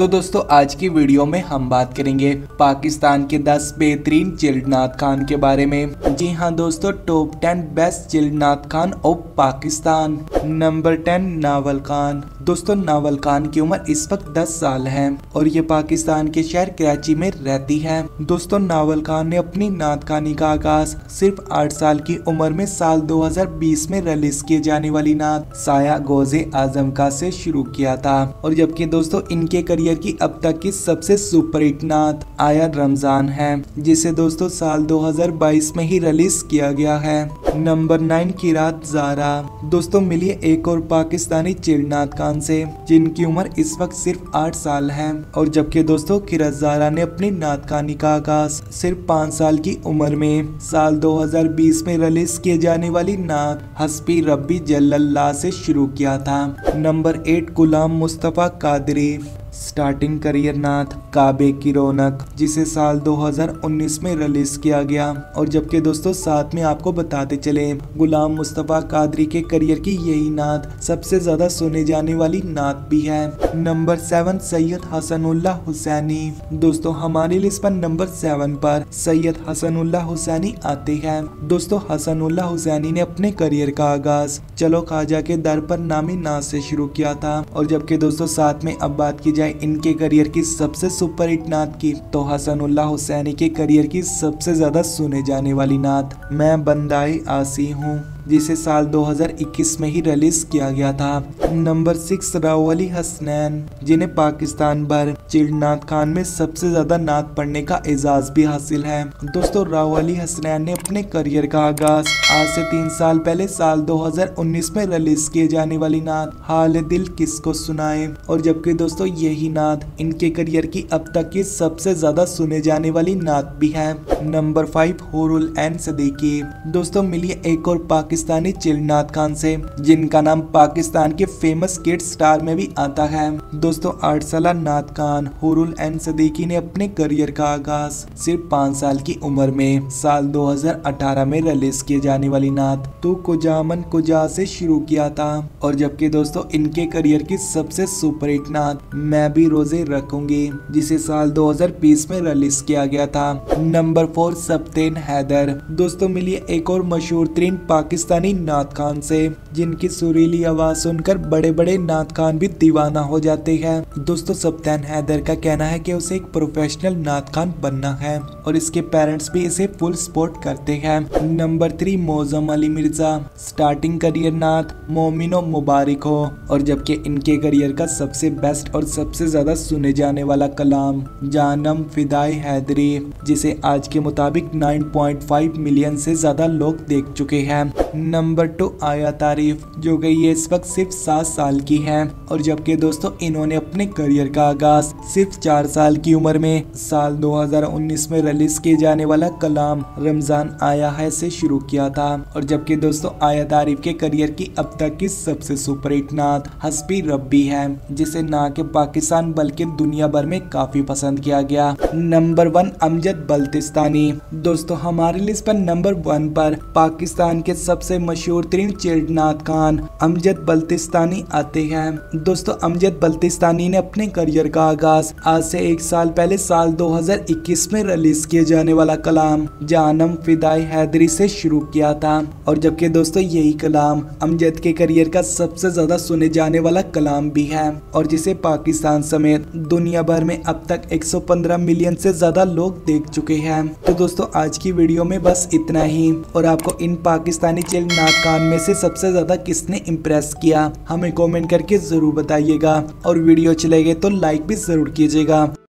तो दोस्तों आज की वीडियो में हम बात करेंगे पाकिस्तान के 10 बेहतरीन चिल्ड नात खान के बारे में। जी हाँ दोस्तों, टॉप 10 बेस्ट चिल्ड नात Khan of Pakistan. Number 10 novel Khan. दोस्तों नावल खान की उम्र इस वक्त 10 साल है और ये पाकिस्तान के शहर कराची में रहती है। दोस्तों नावल खान ने अपनी नात खानी का आगाज सिर्फ 8 साल की उम्र में साल 2020 में रिलीज किए जाने वाली नात साया गोज़े आजम का से शुरू किया था। और जबकि दोस्तों इनके करियर की अब तक की सबसे सुपर हिट नात आया रमजान है, जिसे दोस्तों साल 2022 में ही रिलीज किया गया है। नंबर 9 किरात ज़ारा। दोस्तों मिलिए एक और पाकिस्तानी चिल्ड नात खान से जिनकी उम्र इस वक्त सिर्फ 8 साल है। और जबकि दोस्तों किरात ज़ारा ने अपनी नात खानी का आगाज सिर्फ 5 साल की उम्र में साल 2020 में रिलीज किए जाने वाली नात हस्बी रब्बी जल्लल्लाह से शुरू किया था। नंबर 8 गुलाम मुस्तफ़ा कादरी। स्टार्टिंग करियर नात काबे की रौनक, जिसे साल 2019 में रिलीज किया गया। और जबकि दोस्तों साथ में आपको बताते चले गुलाम मुस्तफ़ा कादरी के करियर की यही नात सबसे ज्यादा सुने जाने वाली नात भी है। नंबर 7 सैयद हसनुल्लाह हुसैनी। दोस्तों हमारी लिस्ट पर नंबर 7 पर सैयद हसनुल्लाह हुसैनी आते हैं। दोस्तों हसनुल्लाह हुसैनी ने अपने करियर का आगाज चलो ख्वाजा के दर पर नामी नात से शुरू किया था। और जबकि दोस्तों साथ में अब बात की इनके करियर की सबसे सुपर हिट नात की, तो हसनुल्लाह हुसैनी के करियर की सबसे ज्यादा सुने जाने वाली नात मैं बंदाई आसी हूँ, जिसे साल 2021 में ही रिलीज किया गया था। नंबर 6 राव अली हसनैन, जिन्हें पाकिस्तान भर चिल्ड नात खान में सबसे ज्यादा नात पढ़ने का एजाज भी हासिल है। दोस्तों राव अली हसनैन ने अपने करियर का आगाज आज से 3 साल पहले साल 2019 में रिलीज किए जाने वाली नात हाल दिल किसको सुनाए। और जबकि दोस्तों यही नात इनके करियर की अब तक की सबसे ज्यादा सुने जाने वाली नात भी है। नंबर 5 हुरुल एन सदीकी। दोस्तों मिलिए एक और पाकिस्तानी चिल्ड नात खान से जिनका नाम पाकिस्तान के फेमस किड स्टार में भी आता है। दोस्तों 8 साल नात खान हुरुल एन सदीकी ने अपने करियर का आगाज सिर्फ 5 साल की उम्र में साल 2018 में रिलीज किए जाने वाली नात तू कुजामन कुजा से शुरू किया था। और जबकि दोस्तों इनके करियर की सबसे सुपर हिट नात मैं भी रोजे रखूंगी, जिसे साल 2020 में रिलीज किया गया था। नंबर 4 सब्तेन हैदर। दोस्तों मिलिए एक और मशहूर तरीन पाकिस्तानी नात खान से जिनकी सुरीली आवाज सुनकर बड़े बड़े नात खान भी दीवाना हो जाते हैं। दोस्तों सब्तेन हैदर का कहना है कि उसे एक प्रोफेशनल नात खान बनना है और इसके पेरेंट्स भी इसे फुल सपोर्ट करते हैं। Number 3 Moazzam Ali Mirza. Starting career नात मोमिनो मुबारक हो। और जबकि इनके करियर का सबसे बेस्ट और सबसे ज्यादा सुने जाने वाला कलाम जानम फिदाई हैदरी, जिसे आज के मुताबिक 9.5 मिलियन से ज्यादा लोग देख चुके हैं। नंबर 2 आया तारीफ, जो गई ये इस वक्त सिर्फ 7 साल की है। और जबकि दोस्तों इन्होंने अपने करियर का आगाज सिर्फ 4 साल की उम्र में साल 2019 में रिलीज किए जाने वाला कलाम रमजान आया है से शुरू किया था। और जबकि दोस्तों आया तारीफ के करियर की अब तक की सबसे सुपर हिट नात हस्बी रब्बी है, जिसे ना के पाकिस्तान बल्कि दुनिया भर में काफी पसंद किया गया। नंबर 1 अमजद बल्तिस्तानी। दोस्तों हमारी लिस्ट पर नंबर 1 पर पाकिस्तान के सबसे मशहूर तरीन चिल्ड नात खान अमजद बल्तिस्तानी आते हैं। दोस्तों अमजद बल्तिस्तानी ने अपने करियर का आगाज आज से 1 साल पहले साल 2021 में रिलीज किए जाने वाला कलाम जानम फिदाई हैदरी से शुरू किया था। और जबकि दोस्तों यही कलाम अमजद के करियर का सबसे ज्यादा सुने जाने वाला कलाम भी है और जिसे पाकिस्तान समेत दुनिया भर में अब तक 115 मिलियन से ज्यादा लोग देख चुके हैं। तो दोस्तों आज की वीडियो में बस इतना ही। और आपको इन पाकिस्तानी चिल्ड नात खान में से सबसे ज्यादा किसने इम्प्रेस किया हमें कमेंट करके जरूर बताइएगा। और वीडियो अच्छी लगे तो लाइक भी जरूर कीजिएगा।